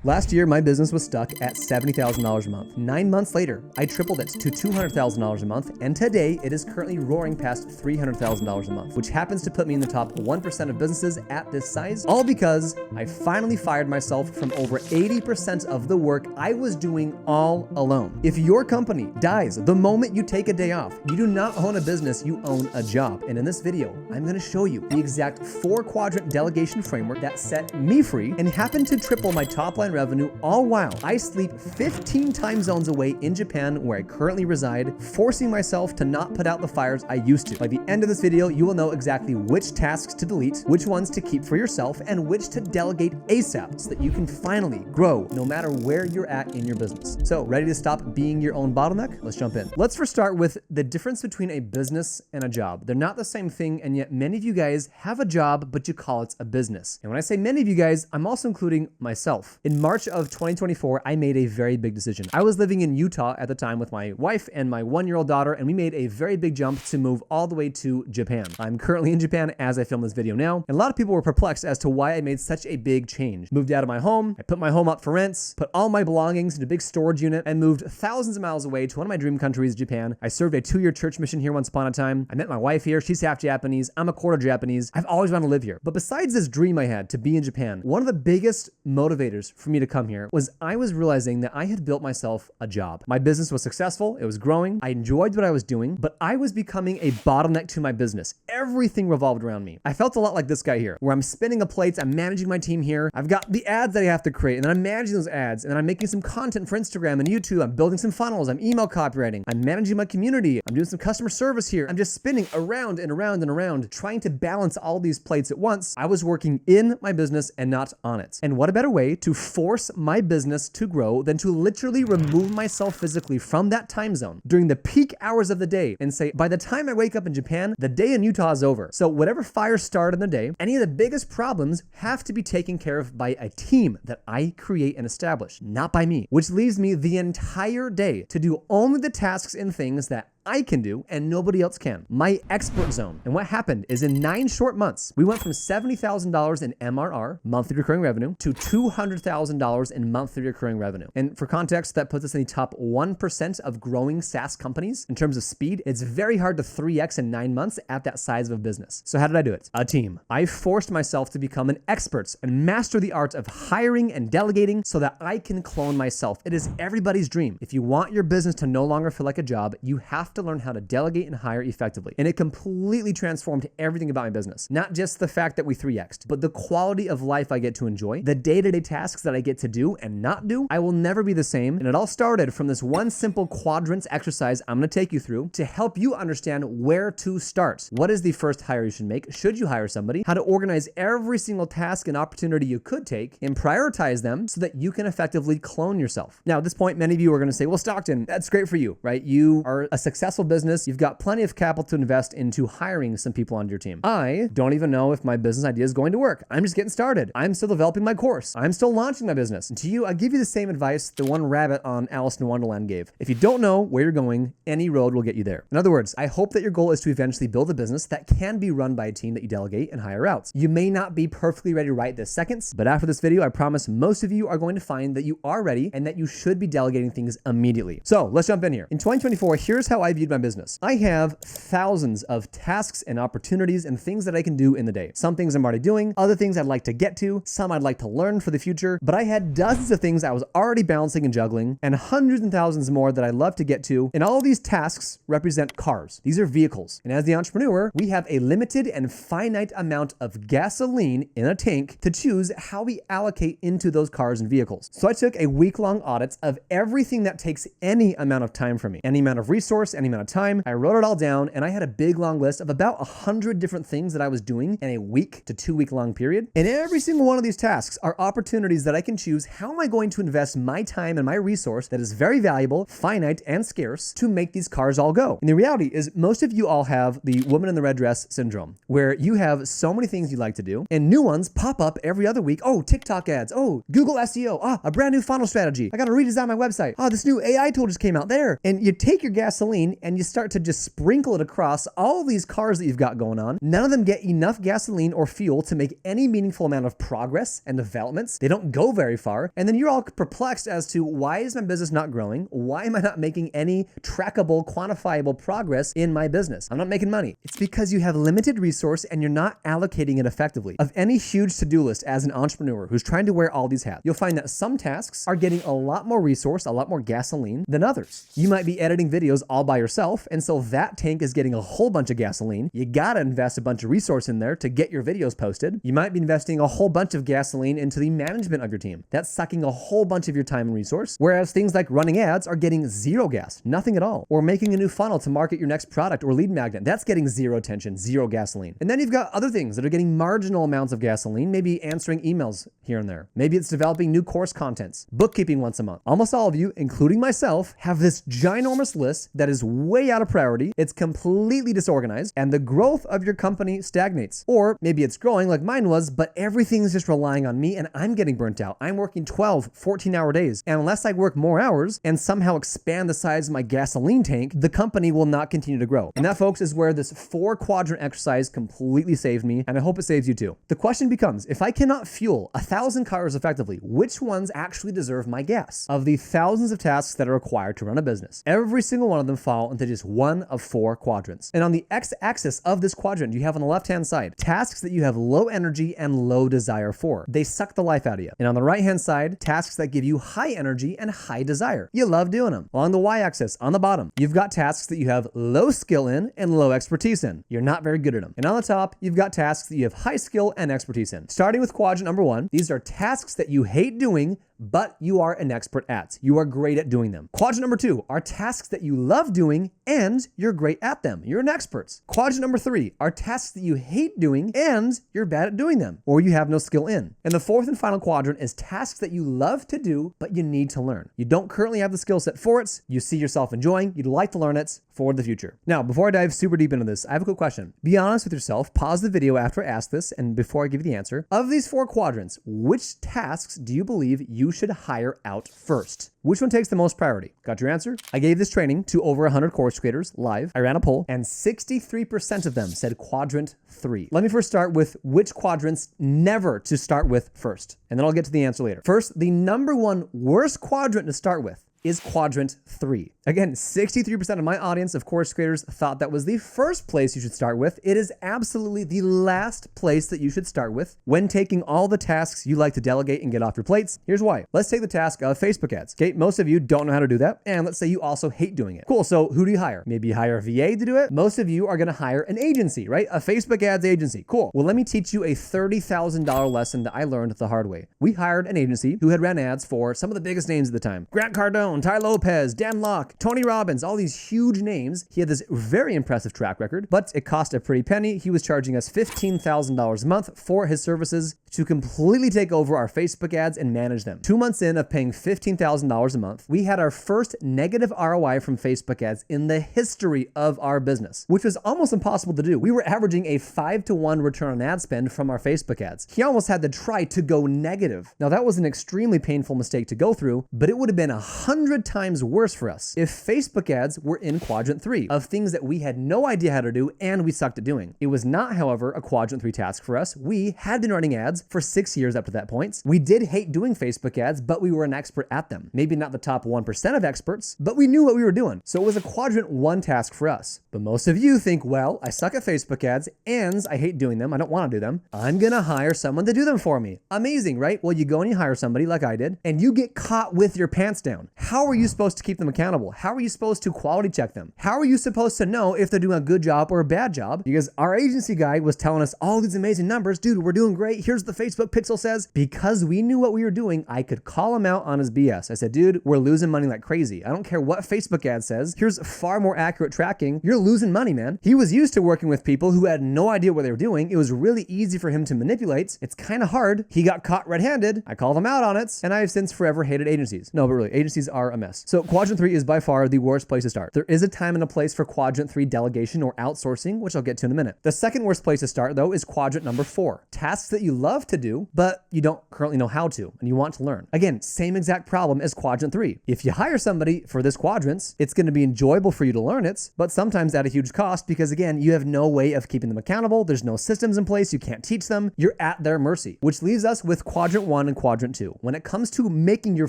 Last year, my business was stuck at $70,000 a month. 9 months later, I tripled it to $200,000 a month, and today it is currently roaring past $300,000 a month, which happens to put me in the top 1% of businesses at this size, all because I finally fired myself from over 80% of the work I was doing all alone. If your company dies the moment you take a day off, you do not own a business, you own a job. And in this video, I'm going to show you the exact 4-quadrant delegation framework that set me free and happened to triple my top line revenue, all while I sleep 15 time zones away in Japan, where I currently reside, forcing myself to not put out the fires I used to. By the end of this video, you will know exactly which tasks to delete, which ones to keep for yourself, and which to delegate ASAP so that you can finally grow no matter where you're at in your business. So, ready to stop being your own bottleneck? Let's jump in. Let's first start with the difference between a business and a job. They're not the same thing, and yet many of you guys have a job, but you call it a business. And when I say many of you guys, I'm also including myself. In March of 2024, I made a very big decision. I was living in Utah at the time with my wife and my 1-year-old daughter, and we made a very big jump to move all the way to Japan. I'm currently in Japan as I film this video now, and a lot of people were perplexed as to why I made such a big change. Moved out of my home, I put my home up for rents, put all my belongings into a big storage unit, and moved thousands of miles away to one of my dream countries, Japan. I served a 2-year church mission here once upon a time. I met my wife here. She's half Japanese. I'm a quarter Japanese. I've always wanted to live here. But besides this dream I had to be in Japan, one of the biggest motivators for me to come here was I was realizing that I had built myself a job. My business was successful. It was growing. I enjoyed what I was doing, but I was becoming a bottleneck to my business. Everything revolved around me. I felt a lot like this guy here, where I'm spinning the plates. I'm managing my team here. I've got the ads that I have to create, and then I'm managing those ads, and then I'm making some content for Instagram and YouTube. I'm building some funnels. I'm email copywriting. I'm managing my community. I'm doing some customer service here. I'm just spinning around and around and around, trying to balance all these plates at once. I was working in my business and not on it. And what a better way to force my business to grow than to literally remove myself physically from that time zone during the peak hours of the day and say, by the time I wake up in Japan, the day in Utah is over. So whatever fires start in the day, any of the biggest problems have to be taken care of by a team that I create and establish, not by me, which leaves me the entire day to do only the tasks and things that I can do and nobody else can. My expert zone. And what happened is in 9 short months, we went from $70,000 in MRR, monthly recurring revenue, to $200,000 in monthly recurring revenue. And for context, that puts us in the top 1% of growing SaaS companies. In terms of speed, it's very hard to 3x in 9 months at that size of a business. So how did I do it? A team. I forced myself to become an expert and master the art of hiring and delegating so that I can clone myself. It is everybody's dream. If you want your business to no longer feel like a job, you have to learn how to delegate and hire effectively. And it completely transformed everything about my business. Not just the fact that we 3x'd, but the quality of life I get to enjoy, the day-to-day tasks that I get to do and not do. I will never be the same. And it all started from this one simple quadrants exercise I'm going to take you through to help you understand where to start. What is the first hire you should make? Should you hire somebody? How to organize every single task and opportunity you could take and prioritize them so that you can effectively clone yourself. Now, at this point, many of you are going to say, well, Stockton, that's great for you, right? You are a successful business. You've got plenty of capital to invest into hiring some people onto your team. I don't even know if my business idea is going to work. I'm just getting started. I'm still developing my course. I'm still launching my business. And to you, I give you the same advice the one rabbit on Alice in Wonderland gave. If you don't know where you're going, any road will get you there. In other words, I hope that your goal is to eventually build a business that can be run by a team that you delegate and hire out. You may not be perfectly ready right this second, but after this video, I promise most of you are going to find that you are ready and that you should be delegating things immediately. So let's jump in here. In 2024, here's how I viewed my business. I have thousands of tasks and opportunities and things that I can do in the day. Some things I'm already doing, other things I'd like to get to, some I'd like to learn for the future, but I had dozens of things I was already balancing and juggling, and hundreds and thousands more that I'd love to get to, and all of these tasks represent cars. These are vehicles. And as the entrepreneur, we have a limited and finite amount of gasoline in a tank to choose how we allocate into those cars and vehicles. So I took a week-long audit of everything that takes any amount of time from me, any amount of resource, any amount of time. I wrote it all down, and I had a big long list of about 100 different things that I was doing in a week to 2 week long period. And every single one of these tasks are opportunities that I can choose. How am I going to invest my time and my resource that is very valuable, finite, and scarce to make these cars all go? And the reality is most of you all have the woman in the red dress syndrome, where you have so many things you like to do and new ones pop up every other week. Oh, TikTok ads. Oh, Google SEO. Ah, a brand new funnel strategy. I got to redesign my website. Oh, this new AI tool just came out there. And you take your gasoline gasoline and you start to just sprinkle it across all these cars that you've got going on. None of them get enough gasoline or fuel to make any meaningful amount of progress and developments. They don't go very far. And then you're all perplexed as to why is my business not growing? Why am I not making any trackable, quantifiable progress in my business? I'm not making money. It's because you have limited resource and you're not allocating it effectively. Of any huge to-do list as an entrepreneur who's trying to wear all these hats, you'll find that some tasks are getting a lot more resource, a lot more gasoline than others. You might be editing videos all by yourself, and so that tank is getting a whole bunch of gasoline. You gotta invest a bunch of resource in there to get your videos posted. You might be investing a whole bunch of gasoline into the management of your team. That's sucking a whole bunch of your time and resource. Whereas things like running ads are getting zero gas, nothing at all. Or making a new funnel to market your next product or lead magnet, that's getting zero attention, zero gasoline. And then you've got other things that are getting marginal amounts of gasoline, maybe answering emails here and there. Maybe it's developing new course contents, bookkeeping once a month. Almost all of you, including myself, have this ginormous list that is way out of priority. It's completely disorganized and the growth of your company stagnates. Or maybe it's growing like mine was, but everything's just relying on me and I'm getting burnt out. I'm working 12, 14-hour days. And unless I work more hours and somehow expand the size of my gasoline tank, the company will not continue to grow. And that, folks, is where this 4-quadrant exercise completely saved me, and I hope it saves you too. The question becomes, if I cannot fuel 1,000 cars effectively, which ones actually deserve my gas? Of the thousands of tasks that are required to run a business, every single one of them fall into just one of 4 quadrants. And on the x-axis of this quadrant, you have on the left-hand side, tasks that you have low energy and low desire for. They suck the life out of you. And on the right-hand side, tasks that give you high energy and high desire. You love doing them. Along the y-axis, on the bottom, you've got tasks that you have low skill in and low expertise in. You're not very good at them. And on the top, you've got tasks that you have high skill and expertise in. Starting with quadrant number 1, these are tasks that you hate doing, but you are an expert at. You are great at doing them. Quadrant number 2 are tasks that you love doing and you're great at them. You're an expert. Quadrant number 3 are tasks that you hate doing and you're bad at doing them, or you have no skill in. And the 4th and final quadrant is tasks that you love to do, but you need to learn. You don't currently have the skill set for it. You see yourself enjoying, you'd like to learn it for the future. Now, before I dive super deep into this, I have a quick question. Be honest with yourself, pause the video after I ask this, and before I give you the answer, of these 4 quadrants, which tasks do you believe you should hire out first? Which one takes the most priority? Got your answer? I gave this training to over 100 course creators live. I ran a poll and 63% of them said quadrant 3. Let me first start with which quadrants never to start with first, and then I'll get to the answer later. First, the number 1 worst quadrant to start with is quadrant 3. Again, 63% of my audience of course creators thought that was the first place you should start with. It is absolutely the last place that you should start with when taking all the tasks you like to delegate and get off your plates. Here's why. Let's take the task of Facebook ads. Okay, most of you don't know how to do that, and let's say you also hate doing it. Cool, so who do you hire? Maybe you hire a VA to do it. Most of you are gonna hire an agency, right? A Facebook ads agency. Cool. Well, let me teach you a $30,000 lesson that I learned the hard way. We hired an agency who had ran ads for some of the biggest names at the time. Grant Cardone, Ty Lopez, Dan Locke, Tony Robbins, all these huge names. He had this very impressive track record, but it cost a pretty penny. He was charging us $15,000 a month for his services to completely take over our Facebook ads and manage them. 2 months in of paying $15,000 a month, we had our first negative ROI from Facebook ads in the history of our business, which was almost impossible to do. We were averaging a 5-to-1 return on ad spend from our Facebook ads. He almost had to try to go negative. Now that was an extremely painful mistake to go through, but it would have been 100 times worse for us if Facebook ads were in quadrant 3 of things that we had no idea how to do and we sucked at doing. It was not, however, a quadrant 3 task for us. We had been running ads for 6 years up to that point. We did hate doing Facebook ads, but we were an expert at them. Maybe not the top 1% of experts, but we knew what we were doing. So it was a quadrant 1 task for us. But most of you think, well, I suck at Facebook ads and I hate doing them. I don't want to do them. I'm gonna hire someone to do them for me. Amazing, right? Well, you go and you hire somebody like I did, and you get caught with your pants down. How are you supposed to keep them accountable? How are you supposed to quality check them? How are you supposed to know if they're doing a good job or a bad job? Because our agency guy was telling us all these amazing numbers. Dude, we're doing great. Here's what the Facebook pixel says. Because we knew what we were doing, I could call him out on his BS. I said, dude, we're losing money like crazy. I don't care what Facebook ad says. Here's far more accurate tracking. You're losing money, man. He was used to working with people who had no idea what they were doing. It was really easy for him to manipulate. It's kind of hard. He got caught red-handed. I called him out on it, and I have since forever hated agencies. No, but really, agencies are a mess. So quadrant 3 is by far the worst place to start. There is a time and a place for quadrant 3 delegation or outsourcing, which I'll get to in a minute. The second worst place to start, though, is quadrant number 4. Tasks that you love love to do, but you don't currently know how to, and you want to learn. Again, same exact problem as quadrant 3. If you hire somebody for this quadrant, it's going to be enjoyable for you to learn it, but sometimes at a huge cost because, again, you have no way of keeping them accountable. There's no systems in place. You can't teach them. You're at their mercy, which leaves us with quadrant 1 and quadrant 2. When it comes to making your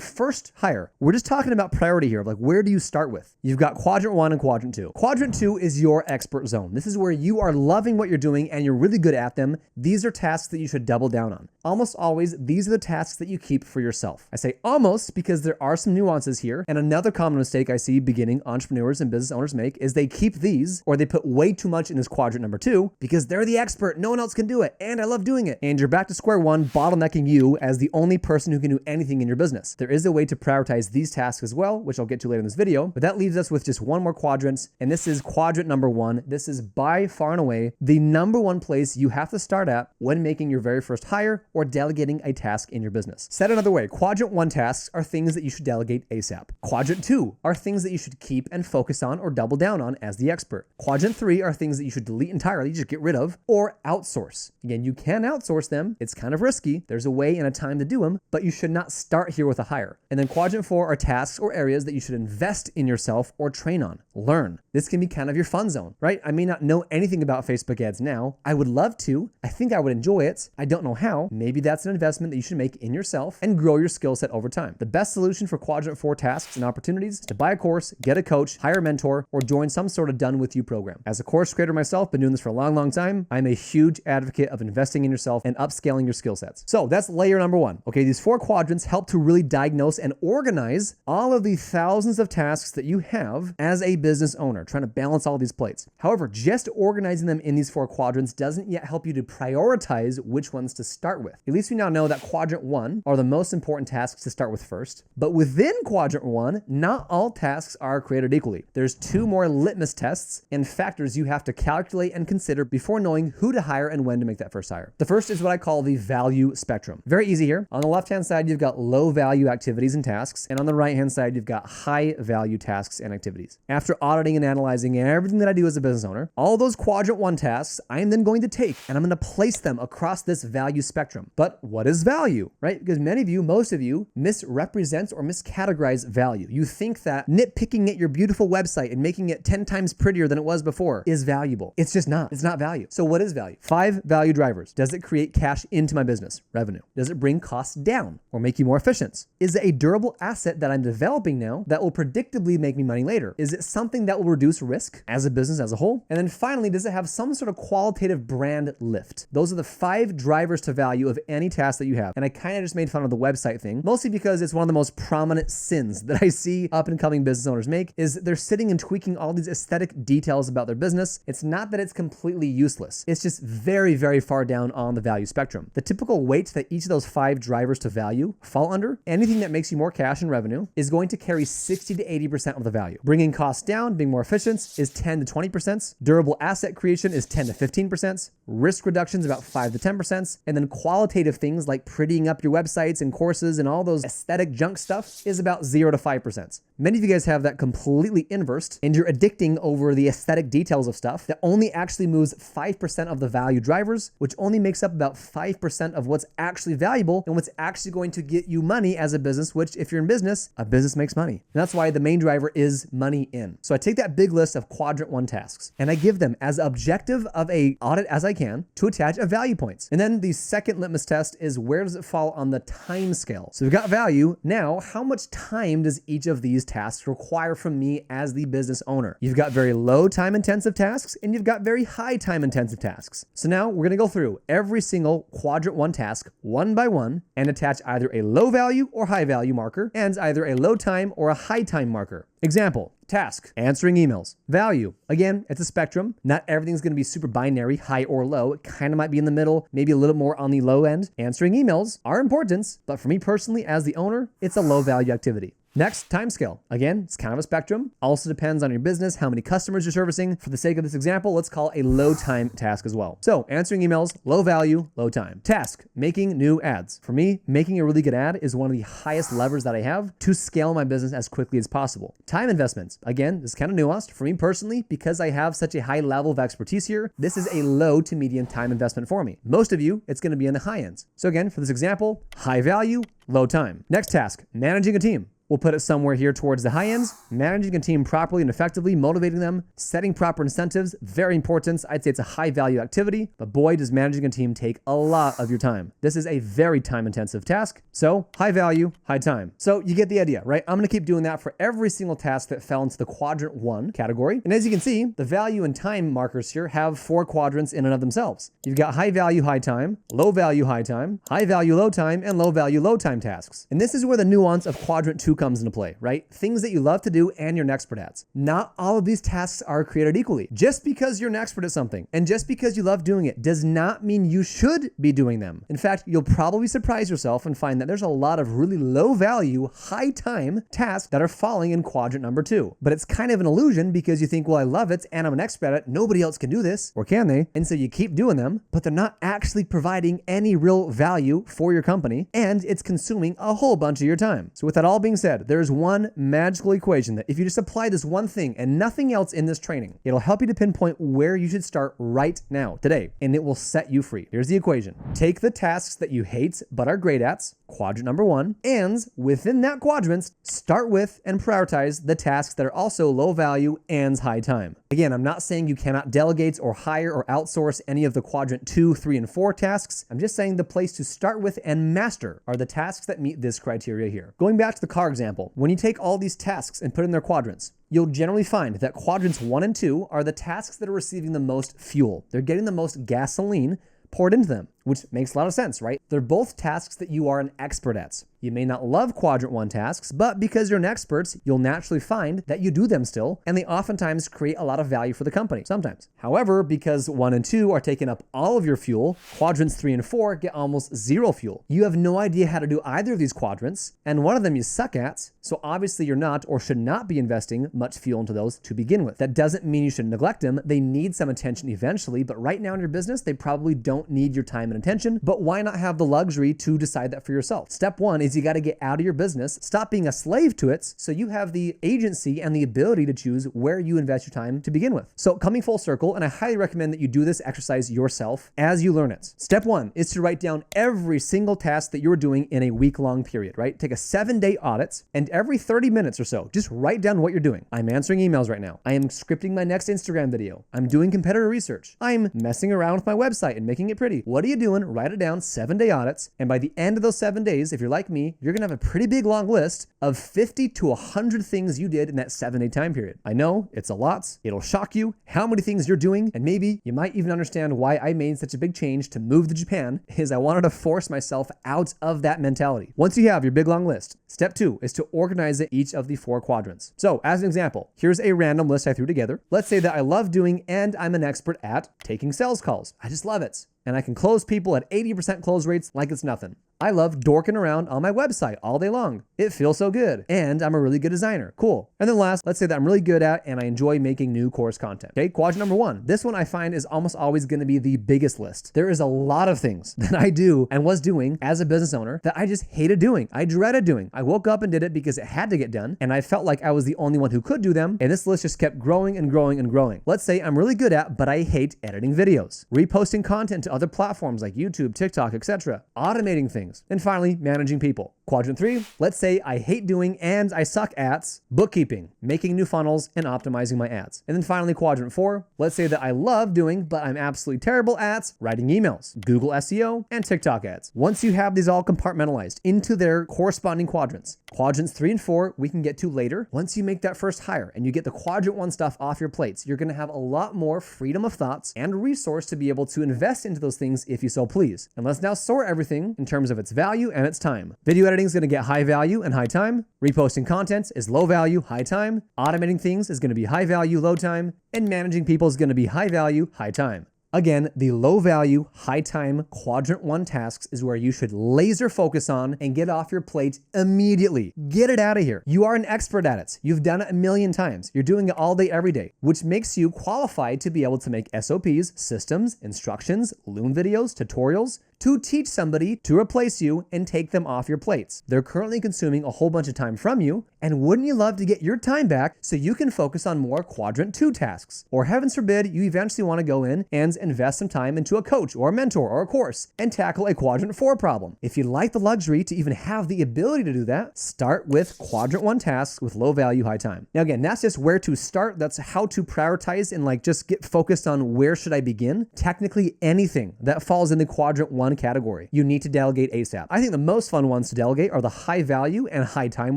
first hire, we're just talking about priority here. Like, where do you start with? You've got quadrant 1 and quadrant 2. Quadrant 2 is your expert zone. This is where you are loving what you're doing and you're really good at them. These are tasks that you should double down on. Almost always, these are the tasks that you keep for yourself. I say almost because there are some nuances here. And another common mistake I see beginning entrepreneurs and business owners make is they keep these, or they put way too much in this quadrant number 2 because they're the expert. No one else can do it. And I love doing it. And you're back to square one, bottlenecking you as the only person who can do anything in your business. There is a way to prioritize these tasks as well, which I'll get to later in this video, but that leaves us with just one more quadrant. And this is quadrant number 1. This is by far and away the number 1 place you have to start at when making your very first hire or delegating a task in your business. Said another way, quadrant 1 tasks are things that you should delegate ASAP. Quadrant 2 are things that you should keep and focus on or double down on as the expert. Quadrant 3 are things that you should delete entirely, just get rid of, or outsource. Again, you can outsource them. It's kind of risky. There's a way and a time to do them, but you should not start here with a hire. And then quadrant 4 are tasks or areas that you should invest in yourself or train on. Learn. This can be kind of your fun zone, right? I may not know anything about Facebook ads now. I would love to. I think I would enjoy it. I don't know how. Maybe that's an investment that you should make in yourself and grow your skill set over time. The best solution for quadrant 4 tasks and opportunities is to buy a course, get a coach, hire a mentor, or join some sort of done with you program. As a course creator myself, been doing this for a long time. I'm a huge advocate of investing in yourself and upscaling your skill sets. So that's layer number 1. Okay, these 4 quadrants help to really diagnose and organize all of the thousands of tasks that you have as a business owner, trying to balance all these plates. However, just organizing them in these 4 quadrants doesn't yet help you to prioritize which ones to start with. At least we now know that quadrant 1 are the most important tasks to start with first. But within quadrant 1, not all tasks are created equally. There's 2 more litmus tests and factors you have to calculate and consider before knowing who to hire and when to make that first hire. The first is what I call the value spectrum. Very easy here. On the left-hand side, you've got low value activities and tasks. And on the right-hand side, you've got high value tasks and activities. After auditing and analyzing everything that I do as a business owner, all those quadrant 1 tasks, I am then going to take and I'm going to place them across this value spectrum. But what is value, right? Because many of you, most of you, misrepresent or miscategorize value. You think that nitpicking at your beautiful website and making it 10 times prettier than it was before is valuable. It's just not. It's not value. So what is value? 5 value drivers. Does it create cash into my business? Revenue. Does it bring costs down or make you more efficient? Is it a durable asset that I'm developing now that will predictably make me money later? Is it something that will reduce risk as a business as a whole? And then finally, does it have some sort of qualitative brand lift? Those are the 5 drivers to value of any task that you have. And I kind of just made fun of the website thing, mostly because it's one of the most prominent sins that I see up and coming business owners make is they're sitting and tweaking all these aesthetic details about their business. It's not that it's completely useless. It's just very, very far down on the value spectrum. The typical weight that each of those 5 drivers to value fall under, anything that makes you more cash and revenue is going to carry 60 to 80% of the value. Bringing costs down, being more efficient is 10 to 20%. Durable asset creation is 10 to 15%. Risk reduction is about 5 to 10%. And then qualitative things like prettying up your websites and courses and all those aesthetic junk stuff is about 0 to 5%. Many of you guys have that completely inversed and you're addicting over the aesthetic details of stuff that only actually moves 5% of the value drivers, which only makes up about 5% of what's actually valuable and what's actually going to get you money as a business, which if you're in business, a business makes money. And that's why the main driver is money in. So I take that big list of quadrant 1 tasks and I give them as objective of a audit as I can to attach a value points. And then the second litmus test is where does it fall on the time scale? So we've got value. Now, how much time does each of these tasks require from me as the business owner? You've got very low time intensive tasks and you've got very high time intensive tasks. So now we're going to go through every single quadrant 1 task one by one and attach either a low value or high value marker and either a low time or a high time marker. Example, task, answering emails. Value, again, it's a spectrum. Not everything's going to be super binary, high or low. It kind of might be in the middle, maybe a little more on the low end. Answering emails are important, but for me personally, as the owner, it's a low value activity. Next, time scale. Again, it's kind of a spectrum. Also depends on your business, how many customers you're servicing. For the sake of this example, let's call a low time task as well. So answering emails, low value, low time. Task, making new ads. For me, making a really good ad is one of the highest levers that I have to scale my business as quickly as possible. Time investments. Again, this is kind of nuanced. For me personally, because I have such a high level of expertise here, this is a low to medium time investment for me. Most of you, it's going to be in the high ends. So again, for this example, high value, low time. Next task, managing a team. We'll put it somewhere here towards the high ends. Managing a team properly and effectively, motivating them, setting proper incentives, very important. I'd say it's a high value activity, but boy, does managing a team take a lot of your time. This is a very time intensive task. So high value, high time. So you get the idea, right? I'm gonna keep doing that for every single task that fell into the quadrant 1 category. And as you can see, the value and time markers here have 4 quadrants in and of themselves. You've got high value, high time, low value, high time, high value, low time, and low value, low time tasks. And this is where the nuance of quadrant 2 comes into play, right? Things that you love to do and you're an expert at. Not all of these tasks are created equally. Just because you're an expert at something and just because you love doing it does not mean you should be doing them. In fact, you'll probably surprise yourself and find that there's a lot of really low value, high time tasks that are falling in quadrant number 2. But it's kind of an illusion because you think, well, I love it and I'm an expert at it. Nobody else can do this, or can they? And so you keep doing them, but they're not actually providing any real value for your company and it's consuming a whole bunch of your time. So with that all being said, there's one magical equation that if you just apply this one thing and nothing else in this training, it'll help you to pinpoint where you should start right now, today, and it will set you free. Here's the equation. Take the tasks that you hate but are great at, quadrant number 1, and within that quadrant, start with and prioritize the tasks that are also low value and high time. Again, I'm not saying you cannot delegate or hire or outsource any of the quadrant 2, 3, and 4 tasks. I'm just saying the place to start with and master are the tasks that meet this criteria here. Going back to the car example, when you take all these tasks and put in their quadrants, you'll generally find that quadrants 1 and 2 are the tasks that are receiving the most fuel. They're getting the most gasoline poured into them, which makes a lot of sense, right? They're both tasks that you are an expert at. You may not love quadrant 1 tasks, but because you're an expert, you'll naturally find that you do them still, and they oftentimes create a lot of value for the company, sometimes. However, because 1 and 2 are taking up all of your fuel, quadrants 3 and 4 get almost zero fuel. You have no idea how to do either of these quadrants, and one of them you suck at, so obviously you're not or should not be investing much fuel into those to begin with. That doesn't mean you should neglect them. They need some attention eventually, but right now in your business, they probably don't need your time and attention, but why not have the luxury to decide that for yourself? Step 1 is you got to get out of your business, stop being a slave to it, so you have the agency and the ability to choose where you invest your time to begin with. So coming full circle, and I highly recommend that you do this exercise yourself as you learn it. Step 1 is to write down every single task that you're doing in a week-long period, right? Take a 7-day audit, and every 30 minutes or so, just write down what you're doing. I'm answering emails right now. I am scripting my next Instagram video. I'm doing competitor research. I'm messing around with my website and making it pretty. What are you doing? Write it down, 7-day audits, and by the end of those 7 days, if you're like me, you're gonna have a pretty big long list of 50 to 100 things you did in that 7-day time period. I know it's a lot. It'll shock you how many things you're doing, and maybe you might even understand why I made such a big change to move to Japan, is I wanted to force myself out of that mentality. Once you have your big long list, step 2 is to organize it each of the 4 quadrants. So as an example, here's a random list I threw together. Let's say that I love doing and I'm an expert at taking sales calls. I just love it. And I can close people at 80% close rates like it's nothing. I love dorking around on my website all day long. It feels so good. And I'm a really good designer. Cool. And then last, let's say that I'm really good at and I enjoy making new course content. Okay, quadrant number 1. This one I find is almost always going to be the biggest list. There is a lot of things that I do and was doing as a business owner that I just hated doing. I dreaded doing. I woke up and did it because it had to get done. And I felt like I was the only one who could do them. And this list just kept growing and growing and growing. Let's say I'm really good at, but I hate editing videos, reposting content to other platforms like YouTube, TikTok, etc., automating things, and finally, managing people. Quadrant 3, let's say I hate doing and I suck at bookkeeping, making new funnels, and optimizing my ads. And then finally, quadrant 4, let's say that I love doing, but I'm absolutely terrible at writing emails, Google SEO, and TikTok ads. Once you have these all compartmentalized into their corresponding quadrants, quadrants 3 and 4 we can get to later. Once you make that first hire and you get the quadrant 1 stuff off your plates, you're going to have a lot more freedom of thoughts and resource to be able to invest into those things if you so please. And let's now sort everything in terms of its value and its time. Video editing is going to get high value and high time. Reposting content is low value, high time. Automating things is going to be high value, low time. And managing people is going to be high value, high time. Again, the low value, high time quadrant 1 tasks is where you should laser focus on and get off your plate immediately. Get it out of here. You are an expert at it. You've done it a million times. You're doing it all day, every day, which makes you qualified to be able to make SOPs, systems, instructions, Loom videos, tutorials, to teach somebody to replace you and take them off your plates. They're currently consuming a whole bunch of time from you, and wouldn't you love to get your time back so you can focus on more quadrant 2 tasks? Or heavens forbid, you eventually want to go in and invest some time into a coach or a mentor or a course and tackle a quadrant 4 problem. If you'd like the luxury to even have the ability to do that, start with quadrant 1 tasks with low value, high time. Now again, that's just where to start. That's how to prioritize and just get focused on where should I begin. Technically anything that falls in the quadrant 1 category, you need to delegate ASAP. I think the most fun ones to delegate are the high value and high time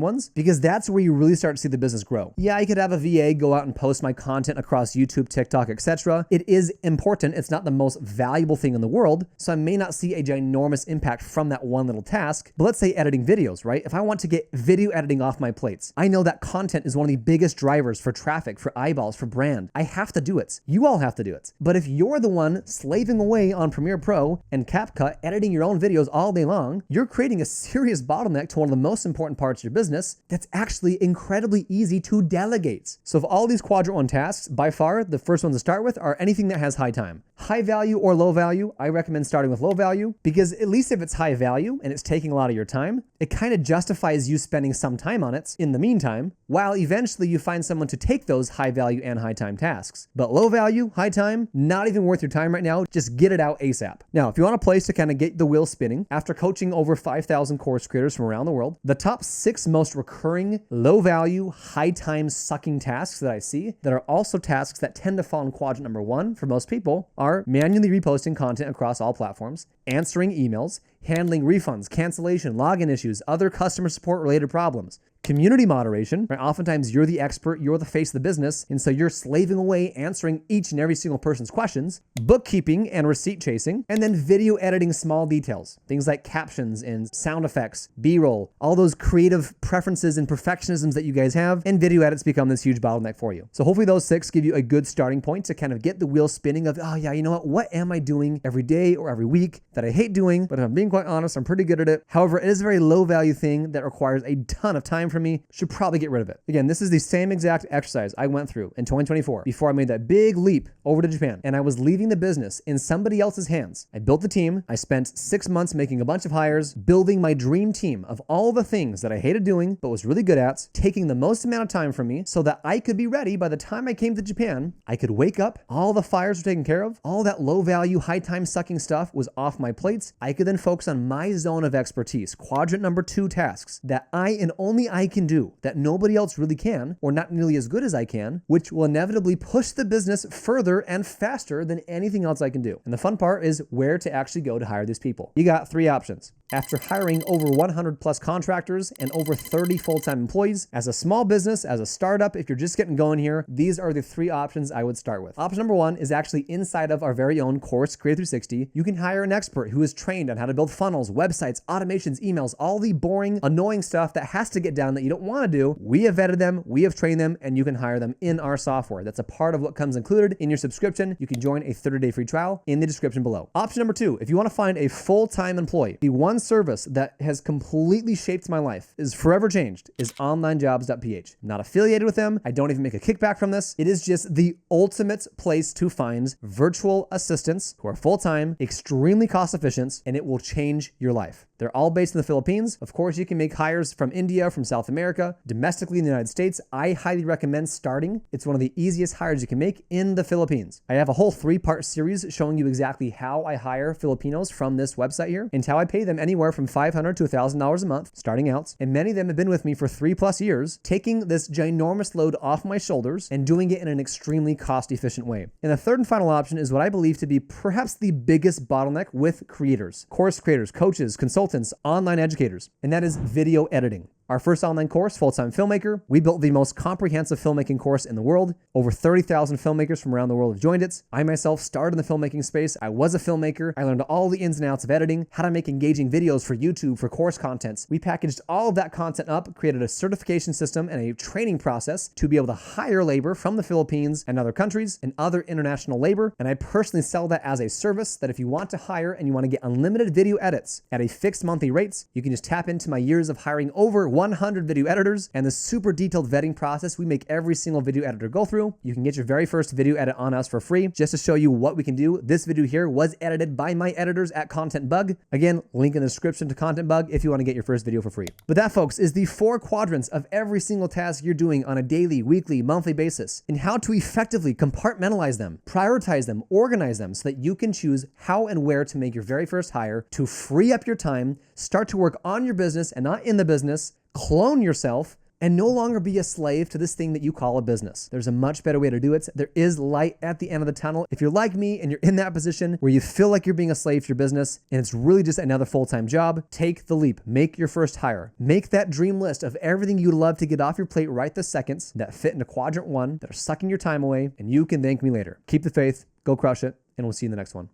ones, because that's where you really start to see the business grow. Yeah, I could have a VA go out and post my content across YouTube, TikTok, etc. It is important. It's not the most valuable thing in the world, so I may not see a ginormous impact from that one little task. But let's say editing videos, right? If I want to get video editing off my plates, I know that content is one of the biggest drivers for traffic, for eyeballs, for brand. I have to do it. You all have to do it. But if you're the one slaving away on Premiere Pro and CapCut, editing your own videos all day long, you're creating a serious bottleneck to one of the most important parts of your business that's actually incredibly easy to delegate. So of all these quadrant 1 tasks, by far, the first ones to start with are anything that has high time. High value or low value, I recommend starting with low value, because at least if it's high value and it's taking a lot of your time, it kind of justifies you spending some time on it in the meantime, while eventually you find someone to take those high value and high time tasks. But low value, high time, not even worth your time right now. Just get it out ASAP. Now, if you want a place to kind of get the wheel spinning, after coaching over 5,000 course creators from around the world, the top 6 most recurring low value, high time sucking tasks that I see that are also tasks that tend to fall in quadrant number 1 for most people are manually reposting content across all platforms, answering emails, handling refunds, cancellation, login issues, other customer support related problems, community moderation, right? Oftentimes you're the expert, you're the face of the business, and so you're slaving away answering each and every single person's questions, bookkeeping and receipt chasing, and then video editing small details, things like captions and sound effects, B-roll, all those creative preferences and perfectionisms that you guys have, and video edits become this huge bottleneck for you. So hopefully those 6 give you a good starting point to kind of get the wheel spinning of, oh yeah, you know what am I doing every day or every week that I hate doing, but if I'm being quite honest, I'm pretty good at it. However, it is a very low value thing that requires a ton of time from me. Should probably get rid of it. Again, this is the same exact exercise I went through in 2024 before I made that big leap over to Japan, and I was leaving the business in somebody else's hands. I built the team. I spent 6 months making a bunch of hires, building my dream team of all the things that I hated doing but was really good at, taking the most amount of time from me so that I could be ready by the time I came to Japan. I could wake up, all the fires were taken care of, all that low value, high time sucking stuff was off my plates. I could then focus on my zone of expertise, quadrant number 2 tasks that I and only I can do, that nobody else really can, or not nearly as good as I can, which will inevitably push the business further and faster than anything else I can do. And the fun part is where to actually go to hire these people. You got 3 options. After hiring over 100 plus contractors and over 30 full-time employees, as a small business, as a startup, if you're just getting going here, these are the 3 options I would start with. Option number 1 is actually inside of our very own course, Creator 360. You can hire an expert who is trained on how to build funnels, websites, automations, emails, all the boring, annoying stuff that has to get done that you don't want to do. We have vetted them, we have trained them, and you can hire them in our software. That's a part of what comes included in your subscription. You can join a 30-day free trial in the description below. Option number 2, if you want to find a full-time employee, the one service that has completely shaped my life, is forever changed, is onlinejobs.ph. I'm not affiliated with them. I don't even make a kickback from this. It is just the ultimate place to find virtual assistants who are full-time, extremely cost efficient, and it will change your life. They're all based in the Philippines. Of course, you can make hires from India, from South America, domestically in the United States. I highly recommend starting. It's one of the easiest hires you can make in the Philippines. I have a whole 3-part series showing you exactly how I hire Filipinos from this website here and how I pay them anywhere from $500 to $1,000 a month starting out. And many of them have been with me for 3+ years, taking this ginormous load off my shoulders and doing it in an extremely cost-efficient way. And the third and final option is what I believe to be perhaps the biggest bottleneck with creators, course creators, coaches, consultants, online educators, and that is video editing. Our first online course, Full-Time Filmmaker. We built the most comprehensive filmmaking course in the world. Over 30,000 filmmakers from around the world have joined it. I myself started in the filmmaking space. I was a filmmaker. I learned all the ins and outs of editing, how to make engaging videos for YouTube, for course contents. We packaged all of that content up, created a certification system and a training process to be able to hire labor from the Philippines and other countries and other international labor. And I personally sell that as a service that if you want to hire and you want to get unlimited video edits at a fixed monthly rates, you can just tap into my years of hiring over 100 video editors and the super detailed vetting process we make every single video editor go through. You can get your very first video edit on us for free. Just to show you what we can do, this video here was edited by my editors at Content Bug. Again, link in the description to Content Bug if you want to get your first video for free. But that, folks, is the 4 quadrants of every single task you're doing on a daily, weekly, monthly basis and how to effectively compartmentalize them, prioritize them, organize them so that you can choose how and where to make your very first hire to free up your time, start to work on your business and not in the business, clone yourself, and no longer be a slave to this thing that you call a business. There's a much better way to do it. There is light at the end of the tunnel. If you're like me and you're in that position where you feel like you're being a slave to your business and it's really just another full-time job, take the leap. Make your first hire. Make that dream list of everything you'd love to get off your plate right this second that fit into quadrant 1, that are sucking your time away, and you can thank me later. Keep the faith, go crush it, and we'll see you in the next one.